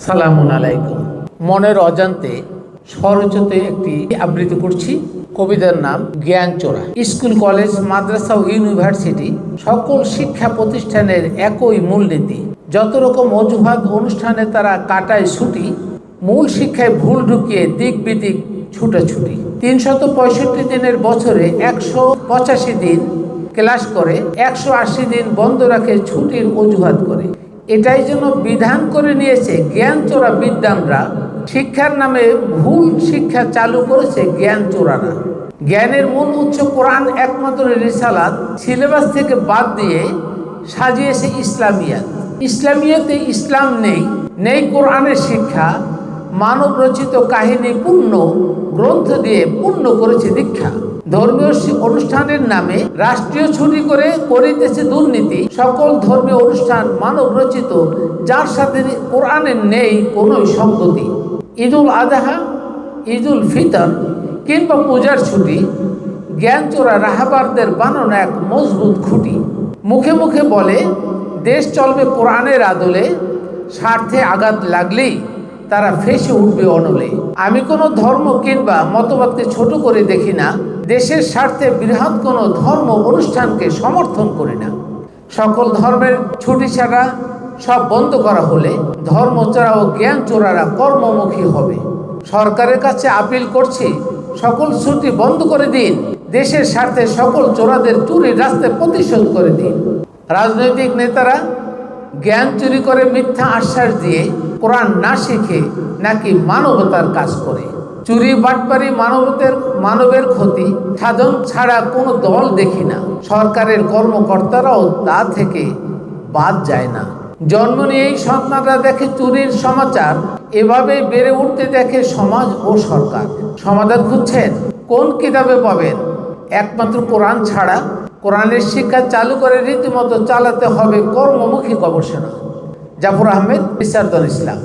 সালামুন আলাইকুম। মনের অজান্তে স্বরচিত একটি আবৃত্তি করছি। কবিতার নাম জ্ঞান চোরা। স্কুল, কলেজ, মাদ্রাসা ও ইউনিভার্সিটি সকল শিক্ষা প্রতিষ্ঠানের একই মূলনীতি। যত রকম অজুহাত অনুষ্ঠানে তারা কাটায় ছুটি, মূল শিক্ষায় ভুল ঢুকিয়ে দিক বিদিক ছুটাছুটি। 365 দিনের বছরে 185 দিন ক্লাস করে, 180 দিন বন্ধ রাখে ছুটির অজুহাত করে। এটাই যেন বিধান করে নিয়েছে জ্ঞান চোরা বিদ্বানরা। শিক্ষার নামে ভুল শিক্ষা চালু করেছে জ্ঞান চোরারা। জ্ঞানের মূল উৎস কোরআন একমাত্র রিসালাত সিলেবাস থেকে বাদ দিয়ে সাজিয়েছে ইসলামিয়াত। ইসলামিয়াতে ইসলাম নেই কোরআনের শিক্ষা। মানব রচিত কাহিনী পূর্ণ গ্রন্থ দিয়ে পূর্ণ করেছে দীক্ষা। ধর্মীয় অনুষ্ঠানের নামে রাষ্ট্রীয় ছুটি করে করিতেছে দুর্নীতি। সকল ধর্মীয় অনুষ্ঠান মানব রচিত, যার সাথে কোরআনের নেই কোনো সঙ্গতি। ঈদুল আজহা, ঈদুল ফিতর কিংবা পূজার ছুটি জ্ঞান চোরা রাহাবারদের বানানো এক মজবুত খুঁটি। মুখে মুখে বলে দেশ চলবে কোরআনের আদলে, স্বার্থে আঘাত লাগলেই তারা ফেসে উঠবে অনলে। আমি কোনো ধর্ম কিংবা মতবাদকে ছোট করে দেখি না, দেশের স্বার্থে বৃহৎ কোনো ধর্ম অনুষ্ঠানকে সমর্থন করি না। সকল ধর্মের ছুটি ছাড়া সব বন্ধ করা হলে ধর্ম চোরা ও জ্ঞান চোরারা কর্মমুখী হবে। সরকারের কাছে আপিল করছি, সকল ছুটি বন্ধ করে দিন। দেশের স্বার্থে সকল চোরাদের চুরির রাস্তায় প্রতিশোধ করে দিন। রাজনৈতিক নেতারা জ্ঞান চুরি করে মিথ্যা আশ্বাস দিয়ে কোরআন না শিখে নাকি মানবতার কাজ করে। চুরি, বাটপারি, মানবের ক্ষতি সাধন ছাড়া কোনো দল দেখি না। সরকারের কর্মকর্তারাও তা থেকে বাদ যায় না। জন্ম নিয়েই সন্তানরা দেখে চুরির সমাচার, এভাবে বেড়ে উঠতে দেখে সমাজ ও সরকার। সমাধান খুঁজছেন কোন কিতাবে পাবেন? একমাত্র কোরআন ছাড়া। কোরআনের শিক্ষা চালু করে রীতিমতো চালাতে হবে কর্মমুখী গবেষণা। জাফর আহমেদ, ইসারদুল ইসলাম।